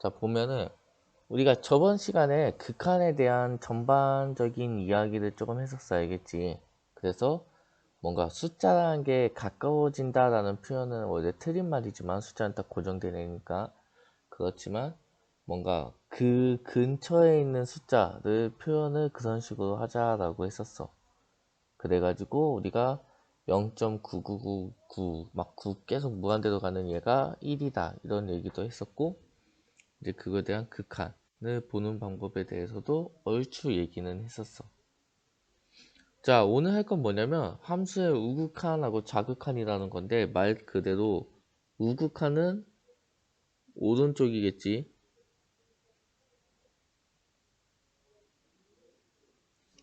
자, 보면은 우리가 저번 시간에 극한에 대한 전반적인 이야기를 조금 했었어, 알겠지? 그래서 뭔가 숫자라는 게 가까워진다라는 표현은 원래 틀린 말이지만 숫자는 딱 고정된 애니까 그렇지만 뭔가 그 근처에 있는 숫자를 표현을 그런 식으로 하자라고 했었어. 그래가지고 우리가 0.9999 막 9 계속 무한대로 가는 얘가 1이다 이런 얘기도 했었고, 이제 그거에 대한 극한을 보는 방법에 대해서도 얼추 얘기는 했었어. 자, 오늘 할 건 뭐냐면 함수의 우극한하고 좌극한이라는 건데, 말 그대로 우극한은 오른쪽이겠지.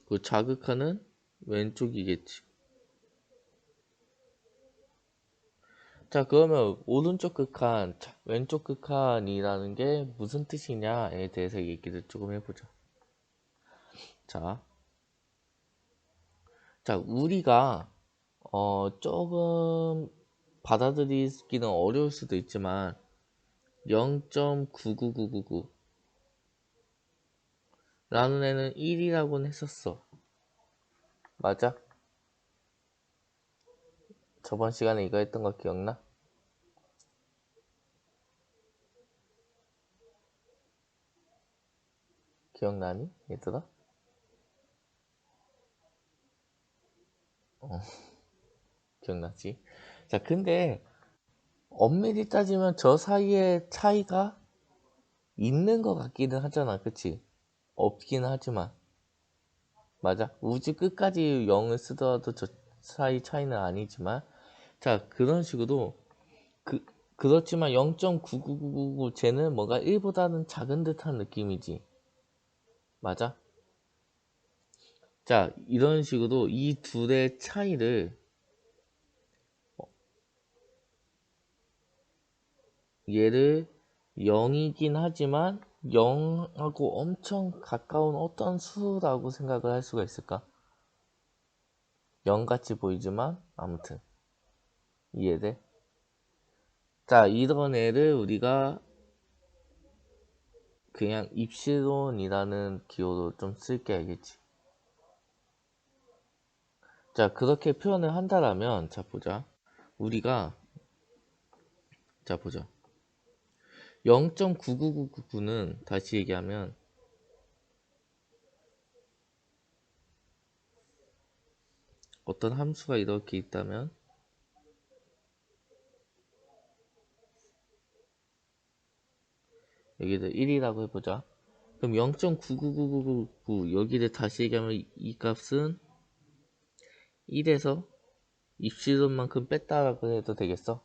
그 좌극한은 왼쪽이겠지. 자, 그러면 오른쪽 극한, 왼쪽 극한이라는 게 무슨 뜻이냐에 대해서 얘기를 조금 해보자. 자, 우리가 조금 받아들이기는 어려울 수도 있지만 0.99999 라는 애는 1이라고는 했었어. 맞아? 저번 시간에 이거 했던 거 기억나? 기억나니? 얘들아? 어, 기억나지? 자, 근데 엄밀히 따지면 저 사이에 차이가 있는 것 같기는 하잖아. 그치? 없기는 하지만. 맞아? 우주 끝까지 0을 쓰더라도 저 사이 차이는 아니지만, 자, 그런 식으로 그, 그렇지만 0.99999 쟤는 뭔가 1보다는 작은 듯한 느낌이지. 맞아? 자, 이런 식으로 이 둘의 차이를 얘를 0이긴 하지만 0하고 엄청 가까운 어떤 수라고 생각을 할 수가 있을까? 0같이 보이지만 아무튼 이해돼? 자, 이런 애를 우리가 그냥 입시론이라는 기호로 좀 쓸게, 알겠지? 자, 그렇게 표현을 한다라면, 자, 보자. 우리가, 자, 보자. 0.99999는 다시 얘기하면, 어떤 함수가 이렇게 있다면, 여기를 1이라고 해보자. 그럼 0.99999 여기를 다시 얘기하면 이 값은 1에서 입시론만큼 뺐다라고 해도 되겠어?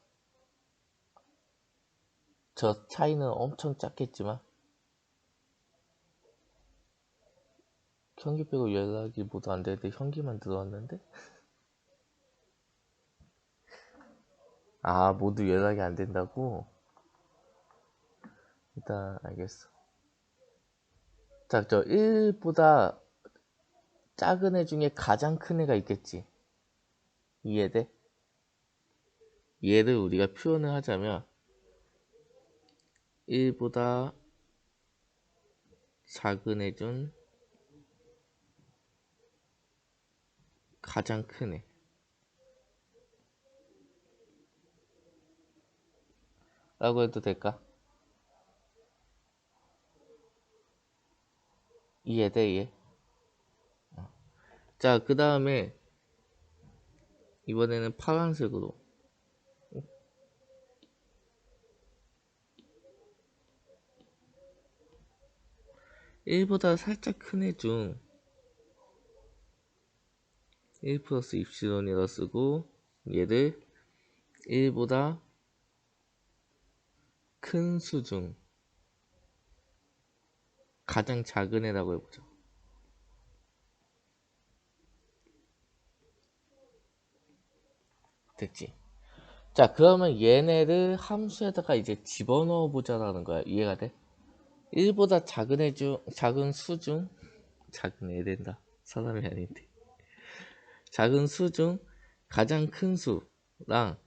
저 차이는 엄청 작겠지만 현기 빼고 연락이 모두 안 되는데 현기만 들어왔는데? 아, 모두 연락이 안 된다고? 일단 알겠어. 자, 저 1보다 작은 애 중에 가장 큰 애가 있겠지. 이해돼? 얘를 우리가 표현을 하자면 1보다 작은 애 중 가장 큰 애 라고 해도 될까? 이해돼, 얘? 자, 그 다음에 이번에는 파란색으로 1보다 살짝 큰 애 중 1 플러스 입시론이라 쓰고 얘를 1보다 큰 수 중 가장 작은 애라고 해보자. 됐지? 자, 그러면 얘네를 함수에다가 이제 집어넣어 보자라는 거야. 이해가 돼? 1보다 작은 애 중, 작은 수 중, 작은 애 된다. 사람이 아닌데. 작은 수 중 가장 큰 수랑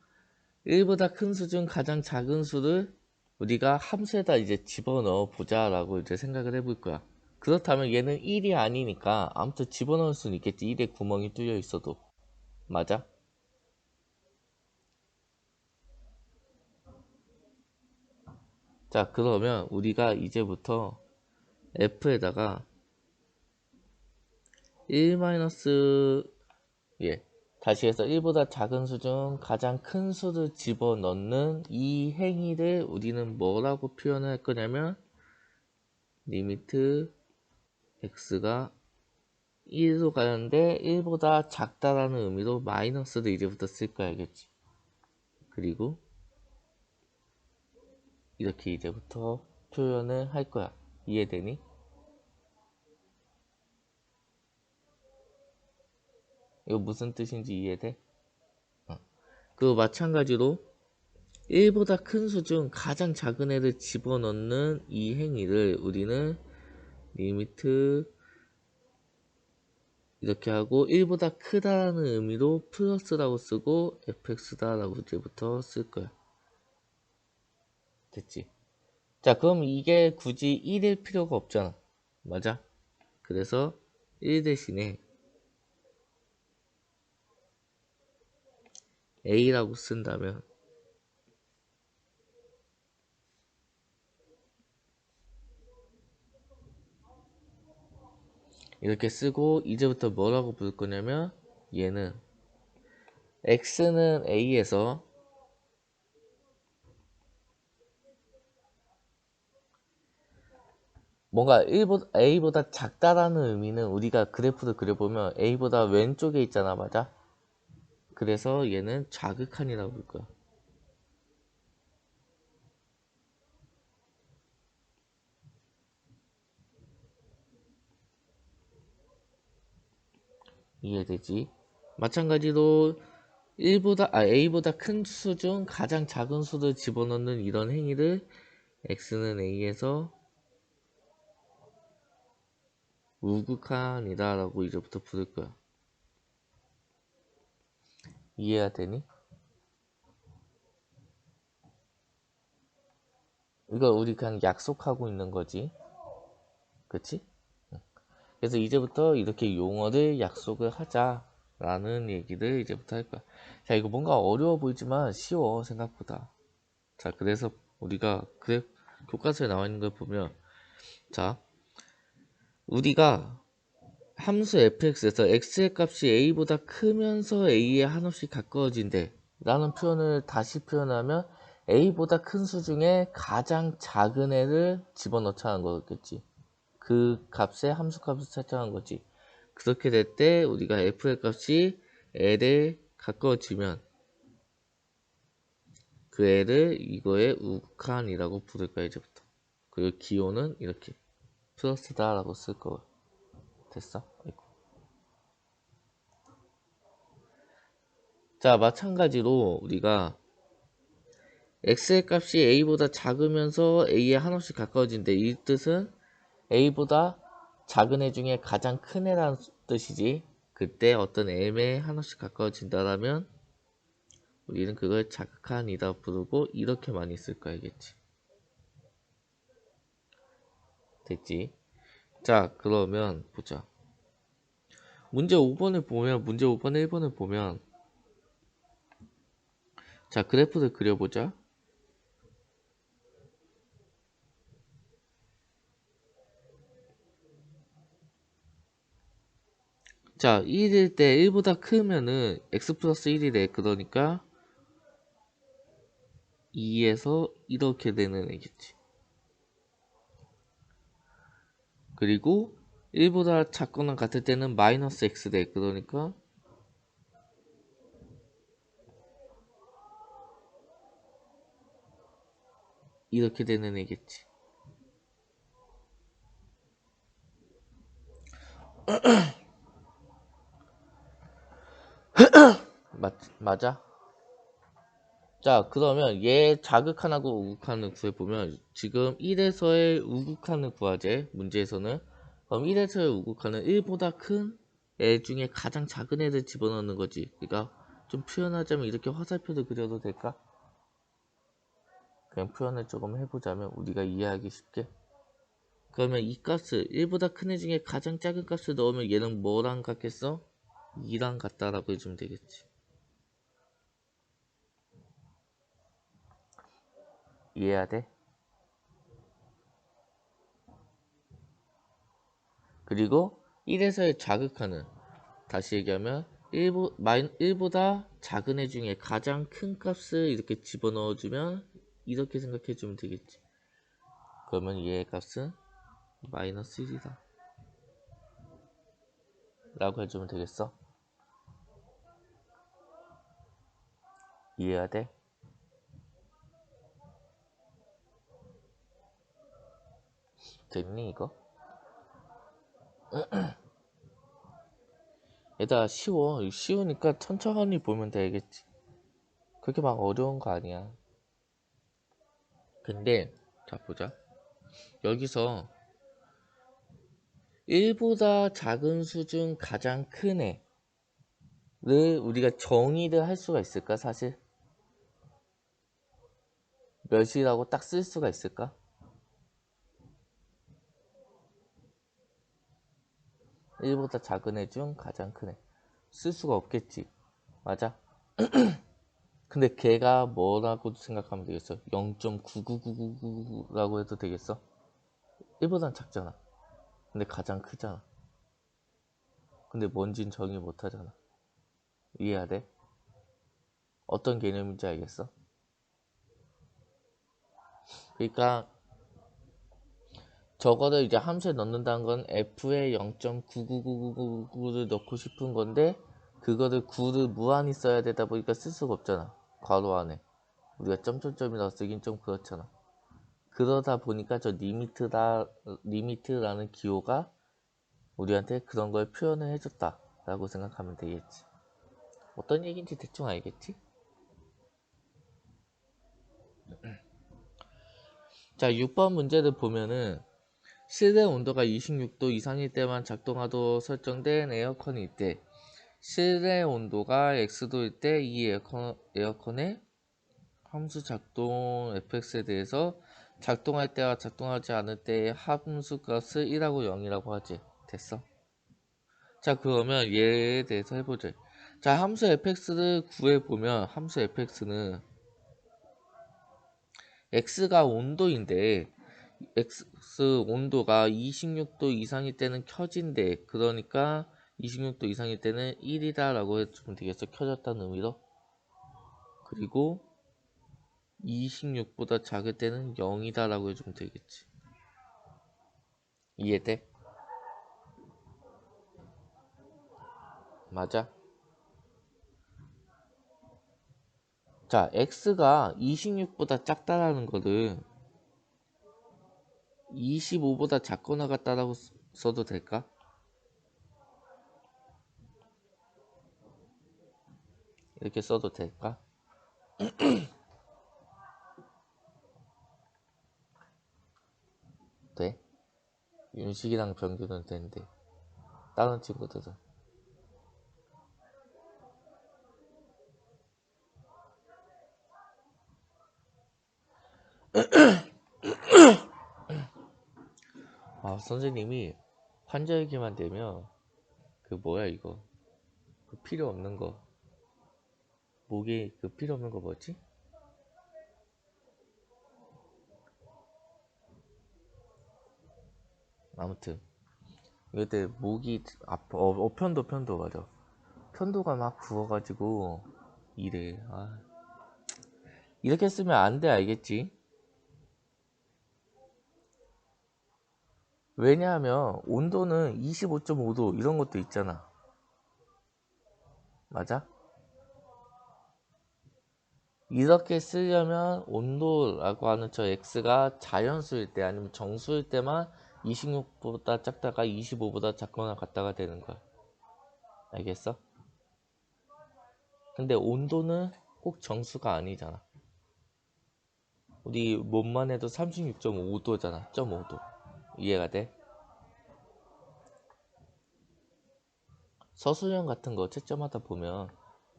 1보다 큰 수 중 가장 작은 수를 우리가 함수에다 이제 집어넣어 보자 라고 이제 생각을 해볼 거야. 그렇다면 얘는 1이 아니니까 아무튼 집어넣을 수는 있겠지. 1에 구멍이 뚫려 있어도. 맞아? 자, 그러면 우리가 이제부터 f에다가 1 예, 다시 해서 1보다 작은 수 중 가장 큰 수를 집어넣는 이 행위를 우리는 뭐라고 표현할 거냐면 리미트 x가 1로 가는데 1보다 작다라는 의미로 마이너스를 이제부터 쓸 거야, 알겠지? 그리고 이렇게 이제부터 표현을 할 거야. 이해되니? 이거 무슨 뜻인지 이해돼? 그 마찬가지로 1보다 큰 수 중 가장 작은 애를 집어넣는 이 행위를 우리는 리미트 이렇게 하고 1보다 크다라는 의미로 플러스라고 쓰고 fx다라고 이제부터 쓸 거야. 됐지? 자, 그럼 이게 굳이 1일 필요가 없잖아. 맞아? 그래서 1 대신에 a라고 쓴다면 이렇게 쓰고 이제부터 뭐라고 부를 거냐면 얘는 x는 a에서 뭔가 a보다 작다라는 의미는 우리가 그래프를 그려보면 a보다 왼쪽에 있잖아. 맞아? 그래서 얘는 자극한이라고 부를 거야. 이해되지? 마찬가지로 a보다 큰 수 중 가장 작은 수를 집어넣는 이런 행위를 x는 a에서 우극한이다 라고 이제부터 부를 거야. 이해가 되니? 이거 우리 그냥 약속하고 있는 거지. 그치? 그래서 이제부터 이렇게 용어를 약속을 하자라는 얘기를 이제부터 할 거야. 자, 이거 뭔가 어려워 보이지만 쉬워, 생각보다. 자, 그래서 우리가 교과서에 나와 있는 걸 보면, 자, 우리가 함수 fx에서 x의 값이 a보다 크면서 a에 한없이 가까워진대 라는 표현을 다시 표현하면 a보다 큰 수 중에 가장 작은 애를 집어넣자는 거겠지. 그 값에 함수값을 설정한 거지. 그렇게 될 때 우리가 f의 값이 l에 가까워지면 그 l을 이거의 우극한이라고 부를 거야, 이제부터. 그리고 기호는 이렇게 플러스다 라고 쓸 거야. 됐어? 자, 마찬가지로 우리가 x의 값이 a보다 작으면서 a에 한없이 가까워진대. 이 뜻은 a보다 작은 애 중에 가장 큰 애라는 뜻이지. 그때 어떤 m에 한없이 가까워진다라면 우리는 그걸 자극한이다 부르고 이렇게 많이 쓸 거야겠지. 됐지? 자, 그러면 보자. 문제 5번을 보면 문제 5번 1번을 보면 자, 그래프를 그려보자. 자, 1일 때 1보다 크면은 x 플러스 1이래. 그러니까 2에서 이렇게 되는 애겠지. 그리고 1보다 작거나 같을 때는 마이너스 x돼. 그러니까 이렇게 되는 애겠지. 맞아? 자, 그러면 얘 자극한하고 우극한을 구해보면 지금 1에서의 우극한을 구하재. 문제에서는. 그럼 1에서의 우극한은 1보다 큰 애 중에 가장 작은 애를 집어넣는 거지. 그러니까 좀 표현하자면 이렇게 화살표를 그려도 될까? 그냥 표현을 조금 해보자면 우리가 이해하기 쉽게. 그러면 이 값을 1보다 큰 애 중에 가장 작은 값을 넣으면 얘는 뭐랑 같겠어? 2랑 같다라고 해주면 되겠지. 이해해야 돼? 그리고 1에서의 좌극하는, 다시 얘기하면 1보다 작은 애 중에 가장 큰 값을 이렇게 집어넣어주면 이렇게 생각해주면 되겠지. 그러면 얘의 값은 마이너스 1이다 라고 해주면 되겠어. 이해해야 돼? 됐니 이거? 얘들아 쉬워. 쉬우니까 천천히 보면 되겠지. 그렇게 막 어려운 거 아니야. 근데 자 보자. 여기서 1보다 작은 수 중 가장 큰 애를 우리가 정의를 할 수가 있을까? 사실 몇이라고 딱 쓸 수가 있을까? 1보다 작은 애 중 가장 큰 애. 쓸 수가 없겠지. 맞아? 근데 걔가 뭐라고 생각하면 되겠어? 0.99999라고 해도 되겠어? 1보단 작잖아. 근데 가장 크잖아. 근데 뭔진 정의 못하잖아. 이해해야 돼? 어떤 개념인지 알겠어? 그러니까 저거를 이제 함수에 넣는다는 건 f에 0.99999를 넣고 싶은 건데 그거를 9를 무한히 써야 되다 보니까 쓸 수가 없잖아. 괄호 안에. 우리가 점점점이라고 쓰긴 좀 그렇잖아. 그러다 보니까 저 리미트라는 기호가 우리한테 그런 걸 표현을 해줬다 라고 생각하면 되겠지. 어떤 얘기인지 대충 알겠지? 자, 6번 문제를 보면은 실내 온도가 26도 이상일 때만 작동하도록 설정된 에어컨이 있대. 실내 온도가 X도일 때 이 에어컨의 함수 작동 fx에 대해서 작동할 때와 작동하지 않을 때의 함수 값을 1하고 0이라고 하지. 됐어? 자, 그러면 얘에 대해서 해보자. 자, 함수 fx를 구해보면 함수 fx는 x가 온도인데 x 온도가 26도 이상일 때는 켜진대. 그러니까 26도 이상일 때는 1이다 라고 해주면 되겠어. 켜졌다는 의미로. 그리고 26보다 작을 때는 0이다 라고 해주면 되겠지. 이해돼? 맞아? 자, x가 26보다 작다라는 거를 25보다 작거나 같다라고 써도 될까? 이렇게 써도 될까? 돼? 윤식이랑 병규는 되는데 다른 친구들은 선생님이 환절기만 되면 그 뭐야 이거 그 필요 없는 거 목에 그 필요 없는 거 뭐지? 아무튼 이때 목이 아파 편도 맞아. 편도가 막 부어가지고 이래. 이렇게 쓰면 안 돼. 알겠지? 왜냐하면 온도는 25.5도 이런 것도 있잖아. 맞아? 이렇게 쓰려면 온도라고 하는 저 x가 자연수일 때 아니면 정수일 때만 26보다 작다가 25보다 작거나 같다가 되는 거야. 알겠어? 근데 온도는 꼭 정수가 아니잖아. 우리 몸만 해도 36.5도잖아. 0.5도. 이해가 돼? 서술형 같은 거 채점하다 보면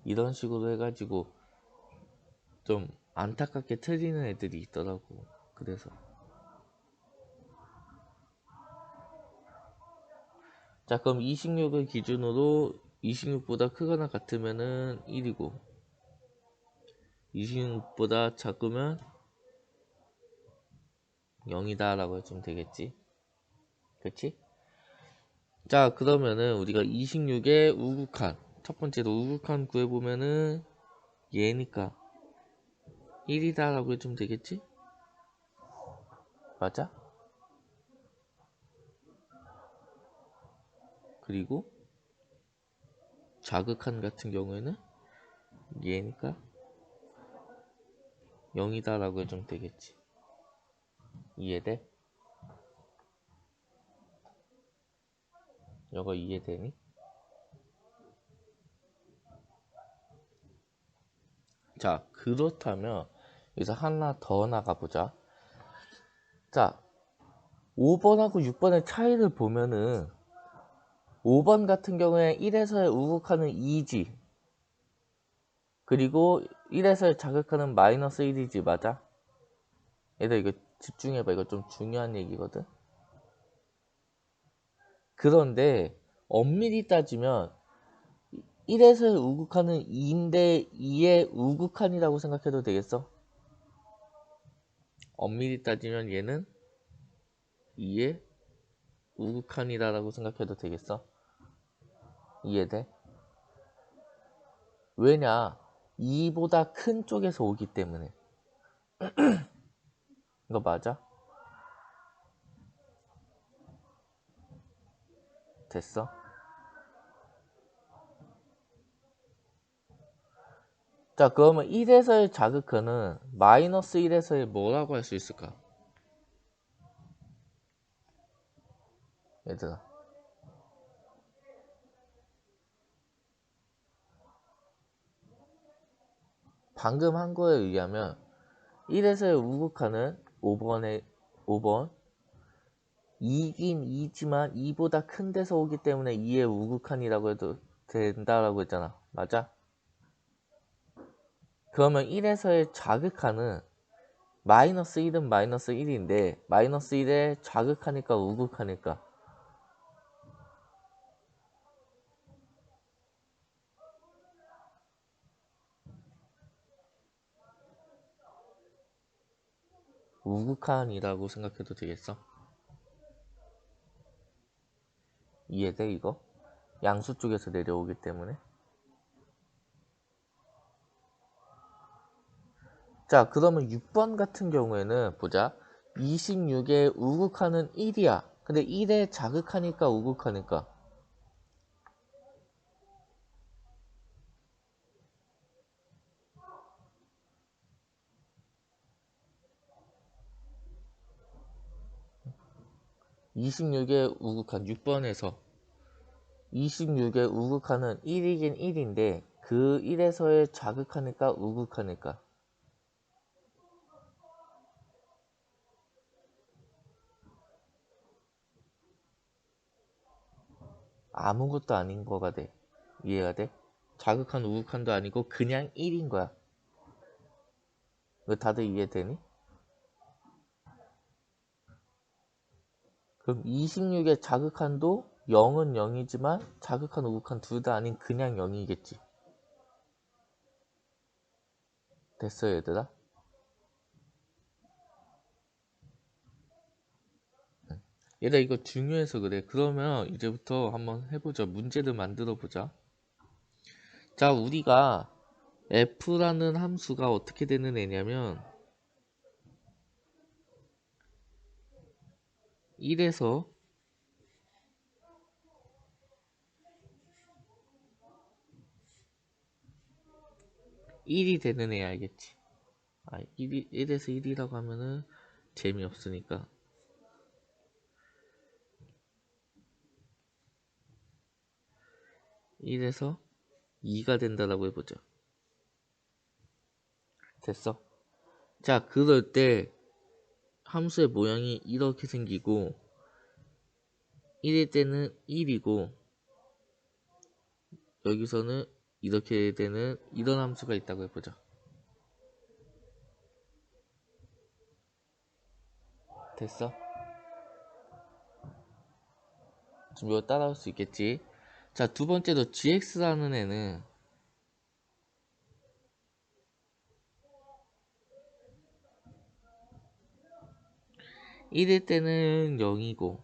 이런 식으로 해가지고 좀 안타깝게 틀리는 애들이 있더라고. 그래서 자, 그럼 26을 기준으로 26보다 크거나 같으면은 1이고 26보다 작으면 0이다 라고 해주면 되겠지. 그치? 자, 그러면은 우리가 26의 우극한, 첫 번째로 우극한 구해보면은 얘니까 1이다 라고 해주면 되겠지? 맞아? 그리고 자극한 같은 경우에는 얘니까 0이다 라고 해주면 되겠지. 이해돼? 이거 이해되니? 자, 그렇다면 여기서 하나 더 나가보자. 자, 5번하고 6번의 차이를 보면은 5번 같은 경우에 1에서의 우극하는 2지, 그리고 1에서의 자극하는 마이너스 1이지. 맞아? 얘들 이거 집중해봐. 이거 좀 중요한 얘기거든. 그런데 엄밀히 따지면 1에서의 우극한은 2인데 2의 우극한이라고 생각해도 되겠어? 엄밀히 따지면 얘는 2의 우극한이다라고 생각해도 되겠어? 이해돼? 왜냐? 2보다 큰 쪽에서 오기 때문에. 이거 맞아? 됐어? 자, 그러면 1에서의 자극한은 마이너스 1에서의 뭐라고 할 수 있을까? 얘들아, 방금 한 거에 의하면 1에서의 우극한은 5번 2긴 2지만 2보다 큰 데서 오기 때문에 2의 우극한이라고 해도 된다라고 했잖아. 맞아? 그러면 1에서의 자극한은 마이너스 1은 마이너스 1인데 마이너스 1에 자극하니까 우극하니까 우극한이라고 생각해도 되겠어? 이해돼 이거? 양수 쪽에서 내려오기 때문에. 자, 그러면 6번 같은 경우에는 보자. 26에 우극한은 1이야. 근데 1에 자극하니까 우극하니까 (26의) 우극한 6번에서 26의 우극한은 1이긴 1인데 그 1에서의 자극하니까 우극하니까 아무것도 아닌 거가 돼. 이해가 돼? 자극한 우극한도 아니고 그냥 1인 거야. 이거 다들 이해되니? 그럼 26의 자극한도 0은 0이지만 자극한 우극한 둘 다 아닌 그냥 0이겠지. 됐어 얘들아? 얘들아 이거 중요해서 그래. 그러면 이제부터 한번 해보자. 문제를 만들어 보자. 자, 우리가 f라는 함수가 어떻게 되는 애냐면 1에서 1이 되는 애 알겠지? 1에서 1이라고 하면은 재미없으니까 1에서 2가 된다라고 해보자. 됐어? 자, 그럴 때 함수의 모양이 이렇게 생기고 1일 때는 1이고 여기서는 이렇게 되는 이런 함수가 있다고 해보자. 됐어? 좀 이거 따라올 수 있겠지? 자, 두 번째로 gx라는 애는 1일 때는 0이고,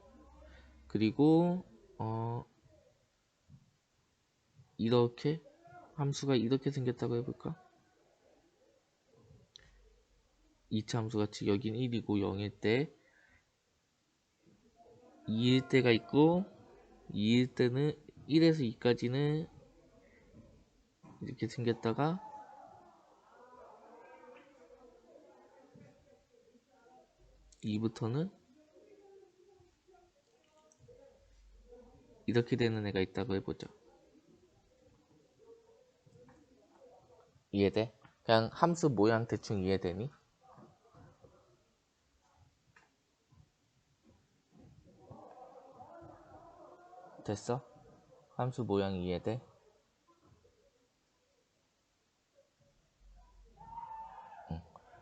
그리고 이렇게 함수가 이렇게 생겼다고 해볼까? 2차 함수같이 여긴 1이고 0일 때 2일 때가 있고 2일 때는 1에서 2까지는 이렇게 생겼다가 2부터는 이렇게 되는 애가 있다고 해보자. 이해돼? 그냥 함수 모양 대충 이해되니? 됐어? 함수 모양 이해돼?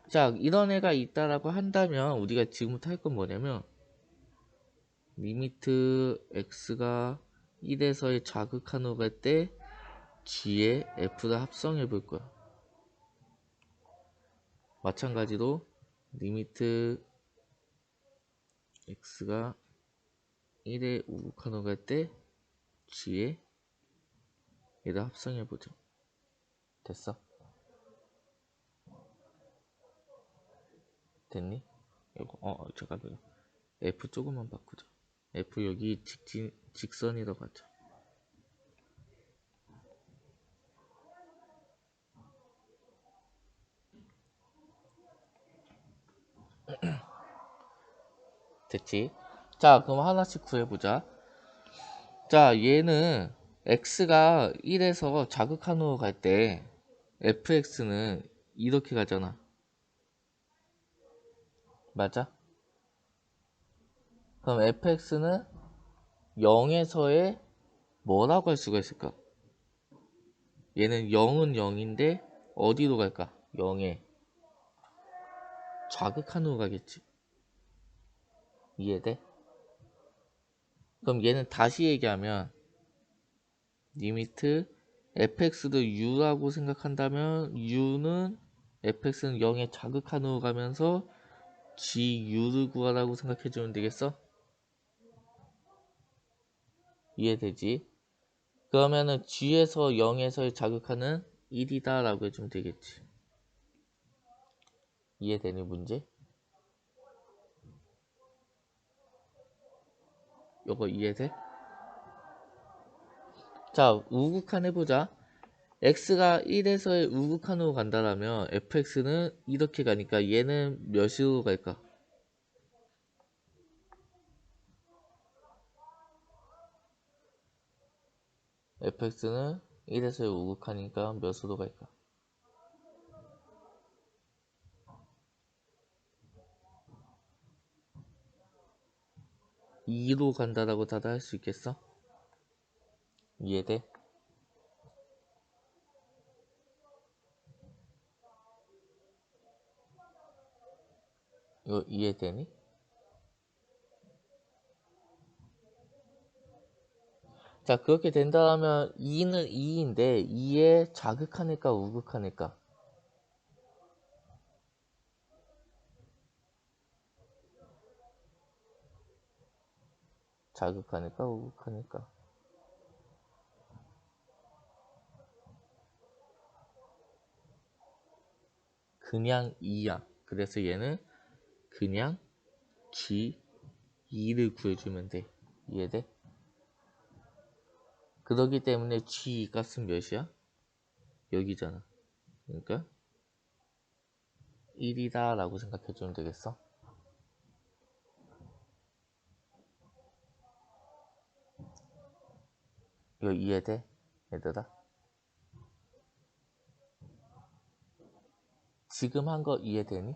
자, 이런 애가 있다라고 한다면 우리가 지금부터 할 건 뭐냐면 리미트 x가 1에서의 자극한으로 갈 때 g에 f를 합성해 볼 거야. 마찬가지로 리미트 x가 1에 우극한으로 갈 때 g에 얘를 합성해 보자. 됐어? 됐니? 이거 잠깐만. f 조금만 바꾸자. f 여기 직선이라고 하자. 됐지? 자, 그럼 하나씩 구해보자. 자, 얘는 x가 1에서 자극한으로 갈 때 fx는 이렇게 가잖아. 맞아? 그럼 fx는 0에서의 뭐라고 할 수가 있을까? 얘는 0은 0인데 어디로 갈까? 0에 자극한으로 가겠지. 이해돼? 그럼 얘는 다시 얘기하면 리미트 fx도 u라고 생각한다면 u는 fx는 0에 자극한으로 가면서 gu를 구하라고 생각해주면 되겠어? 이해되지? 그러면은 g에서 0에서의 자극하는 1이다 라고 해주면 되겠지. 이해되니 문제? 요거 이해돼? 자, 우극한 해보자. x가 1에서의 우극한으로 간다라면 fx는 이렇게 가니까 얘는 몇으로 갈까? fx는 1에서의 우극하니까 몇으로 갈까? 2로 간다라고 다들 할 수 있겠어? 이해돼? 이거 이해되니? 자, 그렇게 된다면 2는 2인데 2에 자극하니까 우극하니까? 자극하니까 우극하니까? 그냥 2야. 그래서 얘는 그냥 G2를 구해주면 돼. 이해돼? 그러기 때문에 G2 값은 몇이야? 여기잖아. 그러니까 1이다 라고 생각해주면 되겠어? 이거 이해돼? 얘들아? 지금 한 거 이해되니?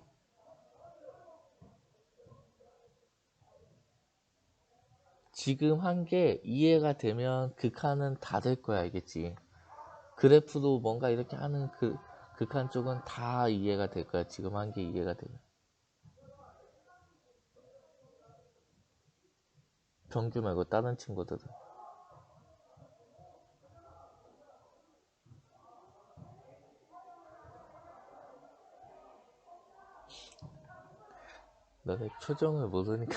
지금 한 게 이해가 되면 극한은 다 될 거야, 알겠지? 그래프도 뭔가 이렇게 하는 극한 쪽은 다 이해가 될 거야. 지금 한 게 이해가 되면. 정규 말고 다른 친구들은. 너네 표정을 모르니까.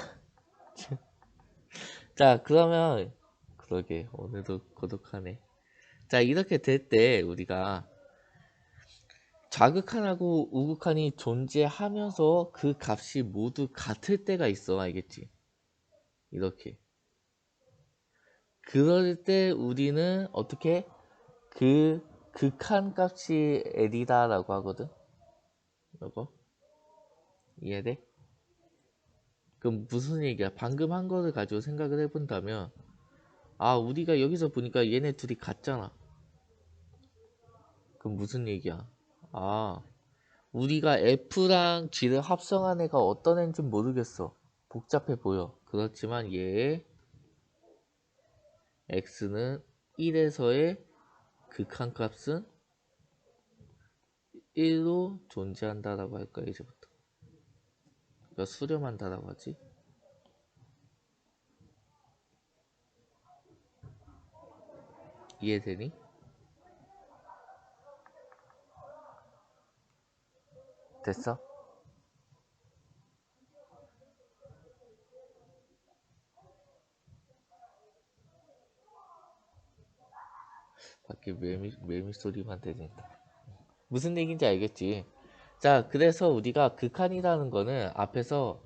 자, 그러면 그러게 오늘도 고독하네. 자, 이렇게 될 때 우리가 자극한하고 우극한이 존재하면서 그 값이 모두 같을 때가 있어. 알겠지? 이렇게. 그럴 때 우리는 어떻게 그 극한 값이 L이다라고 하거든. 이거 이해돼? 그럼 무슨 얘기야? 방금 한 거를 가지고 생각을 해본다면, 아, 우리가 여기서 보니까 얘네 둘이 같잖아. 그럼 무슨 얘기야? 아, 우리가 F랑 G를 합성한 애가 어떤 애인지 모르겠어. 복잡해 보여. 그렇지만 얘의 X는 1에서의 극한값은 1로 존재한다라고 할까, 이제부터. 그러니까 수렴한다라고 하지. 이해되니? 됐어? 밖에 매미 소리만 들린다. 무슨 얘기인지 알겠지? 자, 그래서 우리가 극한이라는 거는 앞에서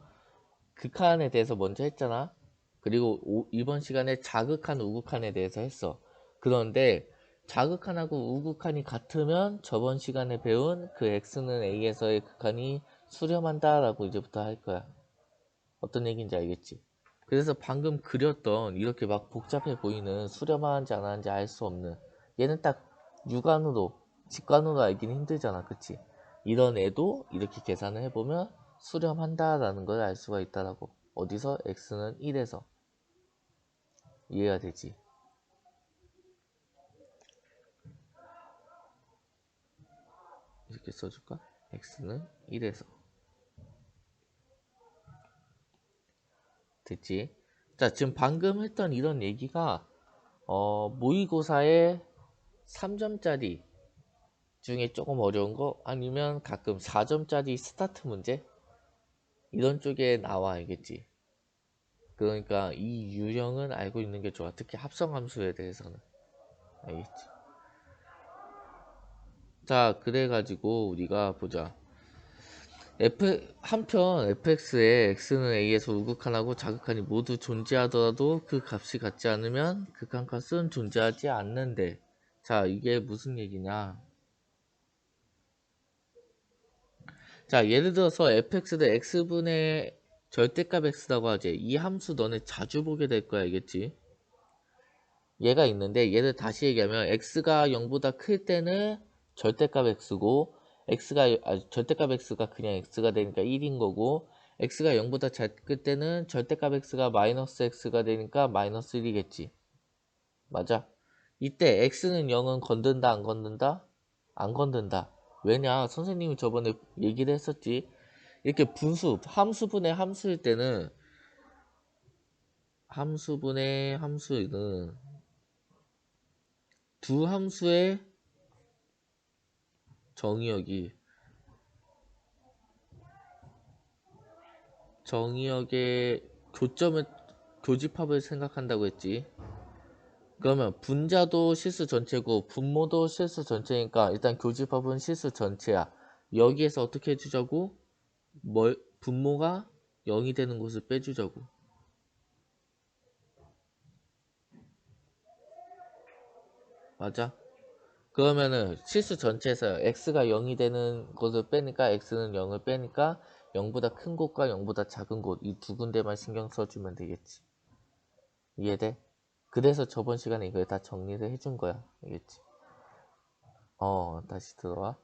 극한에 대해서 먼저 했잖아. 그리고 이번 시간에 자극한, 우극한에 대해서 했어. 그런데 자극한하고 우극한이 같으면 저번 시간에 배운 그 X는 A에서의 극한이 수렴한다라고 이제부터 할 거야. 어떤 얘기인지 알겠지? 그래서 방금 그렸던 이렇게 막 복잡해 보이는 수렴하는지 안 하는지 알 수 없는, 얘는 딱 육안으로 직관으로 알기는 힘들잖아, 그치? 이런 애도 이렇게 계산을 해보면 수렴한다라는 걸 알 수가 있다라고. 어디서? x는 1에서. 이해가 되지? 이렇게 써줄까? x는 1에서. 됐지? 자, 지금 방금 했던 이런 얘기가 모의고사에 3점짜리 중에 조금 어려운 거, 아니면 가끔 4점짜리 스타트 문제 이런 쪽에 나와. 알겠지? 그러니까 이 유형은 알고 있는 게 좋아. 특히 합성함수에 대해서는. 알겠지? 자, 그래가지고 우리가 보자. 한편 fx에 x는 a에서 우극한하고 자극한이 모두 존재하더라도 그 값이 같지 않으면 극한값은 존재하지 않는데. 자, 이게 무슨 얘기냐? 자, 예를 들어서 fx를 x분의 절대값 x라고 하지. 이 함수 너네 자주 보게 될 거야, 알겠지? 얘가 있는데, 얘를 다시 얘기하면 x가 0보다 클 때는 절대값 x고, 절대값 x가 그냥 x가 되니까 1인 거고, x가 0보다 작을 때는 절대값 x가 마이너스 x가 되니까 마이너스 1이겠지. 맞아? 이때 x는 0은 건든다, 안 건든다? 안 건든다. 왜냐? 선생님이 저번에 얘기를 했었지. 이렇게 함수분의 함수일 때는, 함수분의 함수는 두 함수의 정의역이 정의역의 교집합을 생각한다고 했지. 그러면 분자도 실수 전체고 분모도 실수 전체니까 일단 교집합은 실수 전체야. 여기에서 어떻게 해주자고? 분모가 0이 되는 곳을 빼주자고. 맞아? 그러면은 실수 전체에서 x가 0이 되는 곳을 빼니까 x는 0을 빼니까 0보다 큰 곳과 0보다 작은 곳 이 두 군데만 신경 써주면 되겠지. 이해돼? 그래서 저번 시간에 이걸 다 정리를 해준 거야. 알겠지? 다시 들어와.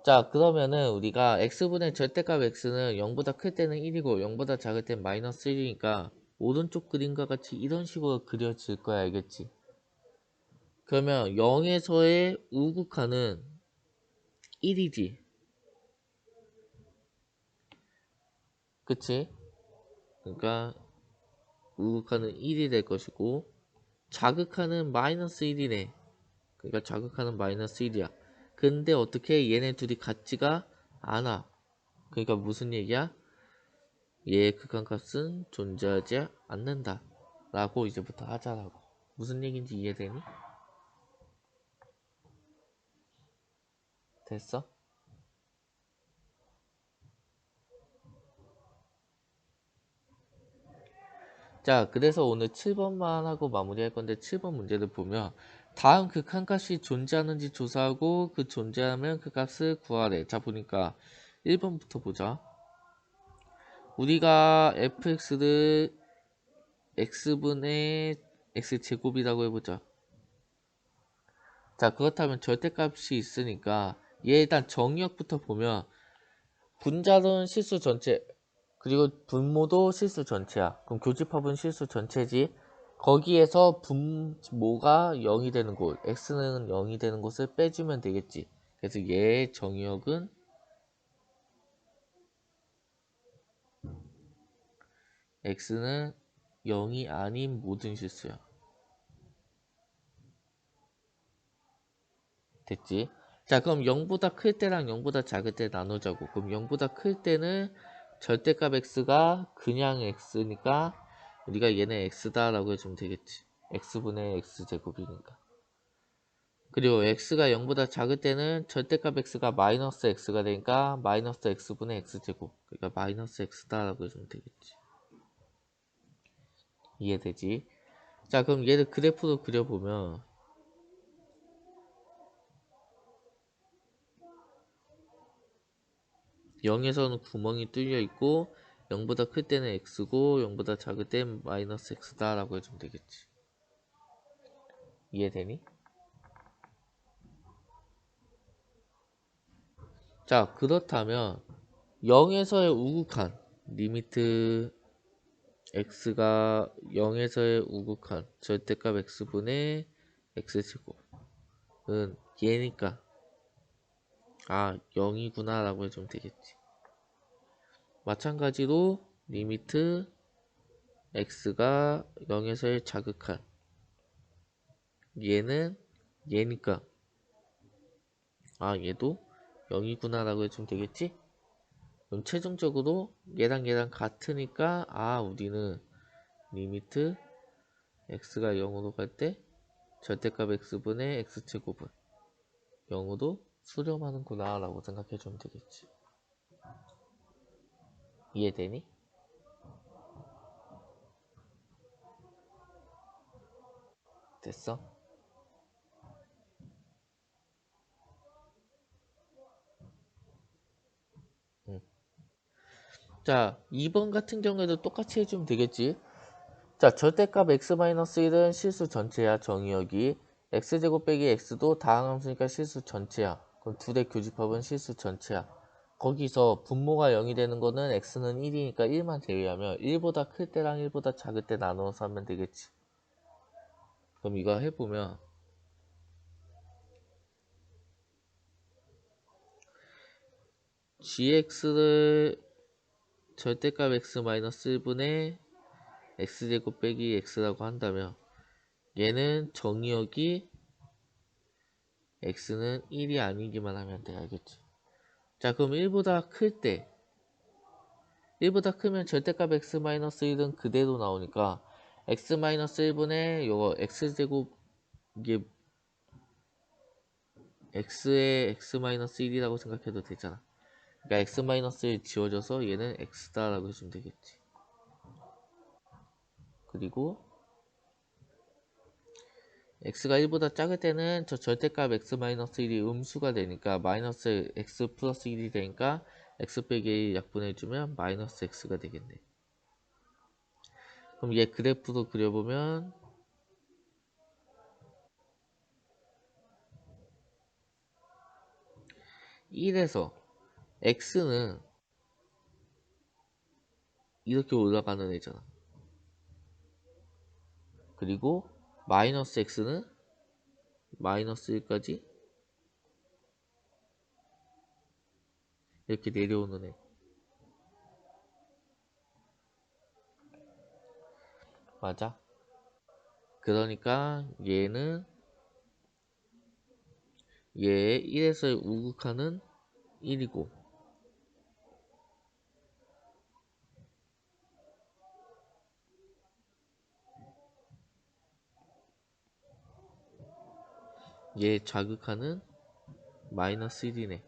자, 그러면은 우리가 x분의 절대값 x는 0보다 클 때는 1이고 0보다 작을 땐 마이너스 1이니까 오른쪽 그림과 같이 이런 식으로 그려질 거야. 알겠지? 그러면 0에서의 우극한은 1이지. 그치? 그러니까 우극한은 1이 될 것이고 자극한은 마이너스 1이네. 그러니까 자극한은 마이너스 1이야. 근데 어떻게 얘네 둘이 같지가 않아. 그러니까 무슨 얘기야? 얘의 극한값은 존재하지 않는다 라고 이제부터 하자라고. 무슨 얘기인지 이해되니? 됐어? 자, 그래서 오늘 7번만 하고 마무리할 건데 7번 문제를 보면 다음 극한값이 존재하는지 조사하고 그 존재하면 그 값을 구하래. 자, 보니까 1번부터 보자. 우리가 fx를 x분의 x제곱이라고 해보자. 자, 그렇다면 절대값이 있으니까 얘 일단 정의역부터 보면 분자는 실수 전체 그리고 분모도 실수 전체야. 그럼 교집합은 실수 전체지. 거기에서 분모가 0이 되는 곳, x는 0이 되는 곳을 빼주면 되겠지. 그래서 얘의 정의역은 x는 0이 아닌 모든 실수야. 됐지? 자, 그럼 0보다 클 때랑 0보다 작을 때 나누자고. 그럼 0보다 클 때는 절대값 x가 그냥 x니까 우리가 얘는 x다라고 해주면 되겠지. x분의 x제곱이니까. 그리고 x가 0보다 작을 때는 절대값 x가 마이너스 x가 되니까 마이너스 x분의 x제곱. 그러니까 마이너스 x다라고 해주면 되겠지. 이해되지? 자, 그럼 얘를 그래프로 그려보면 0에서는 구멍이 뚫려 있고 0보다 클 때는 x고 0보다 작을 땐 마이너스 x다 라고 해주면 되겠지. 이해되니? 자, 그렇다면 0에서의 우극한 리미트 x가 0에서의 우극한 절대값 x분의 x제곱은 얘니까 0이구나 라고 해주면 되겠지. 마찬가지로 리미트 x가 0에서의 자극한 얘는 얘니까 얘도 0이구나 라고 해주면 되겠지? 그럼 최종적으로 얘랑 같으니까 우리는 리미트 x가 0으로 갈 때 절대값 x분의 x제곱은 0으로 수렴하는구나 라고 생각해주면 되겠지. 이해되니? 됐어? 응. 자, 2번 같은 경우에도 똑같이 해주면 되겠지. 자, 절대값 x-1은 실수 전체야. 정의역이 x제곱 빼기 x도 다항함수니까 실수 전체야. 그럼 둘의 교집합은 실수 전체야. 거기서 분모가 0이 되는 거는 x는 1이니까 1만 제외하면 1보다 클 때랑 1보다 작을 때 나누어서 하면 되겠지. 그럼 이거 해보면 gx를 절대값 x-1분의 x제곱 빼기 x라고 한다면 얘는 정의역이 x는 1이 아니기만 하면 돼. 알겠지? 자, 그럼 1보다 클 때 1보다 크면 절대값 x-1은 그대로 나오니까 x-1분의 요거 x제곱 이게 x의 x-1이라고 생각해도 되잖아. 그러니까 x-1 지워져서 얘는 x다라고 해주면 되겠지. 그리고 x가 1보다 작을 때는 저 절대값 x-1이 음수가 되니까 마이너스 x 플러스 1이 되니까 x 빼기 1 약분해주면 마이너스 x가 되겠네. 그럼 얘 그래프도 그려보면 1에서 x는 이렇게 올라가는 애잖아. 그리고 마이너스 x는 마이너스 1까지 이렇게 내려오는 애. 맞아. 그러니까 얘는 얘의 1에서의 우극한은 1이고 얘의 좌극한은 마이너스 1이네.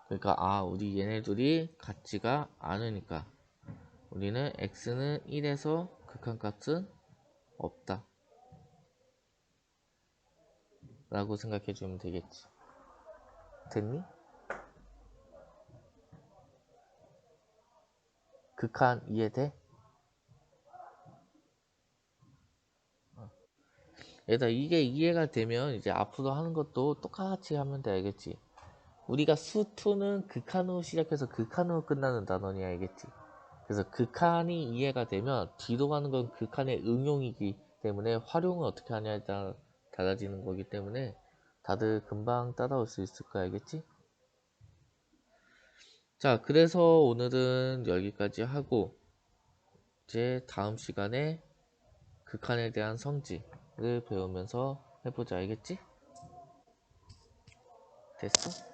그러니까 우리 얘네들이 같지가 않으니까 우리는 x는 1에서 극한값은 없다 라고 생각해주면 되겠지. 됐니? 극한 이해돼? 얘들아, 이게 이해가 되면 이제 앞으로 하는 것도 똑같이 하면 돼. 알겠지? 우리가 수2는 극한으로 시작해서 극한으로 끝나는 단원이 알겠지? 그래서 극한이 이해가 되면 뒤로 가는 건 극한의 응용이기 때문에 활용을 어떻게 하냐에 따라 달라지는 거기 때문에 다들 금방 따라올 수 있을 거 알겠지? 자, 그래서 오늘은 여기까지 하고 이제 다음 시간에 극한에 대한 성질을 배우면서 해보자. 알겠지? 됐어?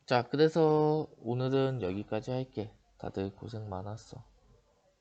자, 그래서 오늘은 여기까지 할게. 다들 고생 많았어.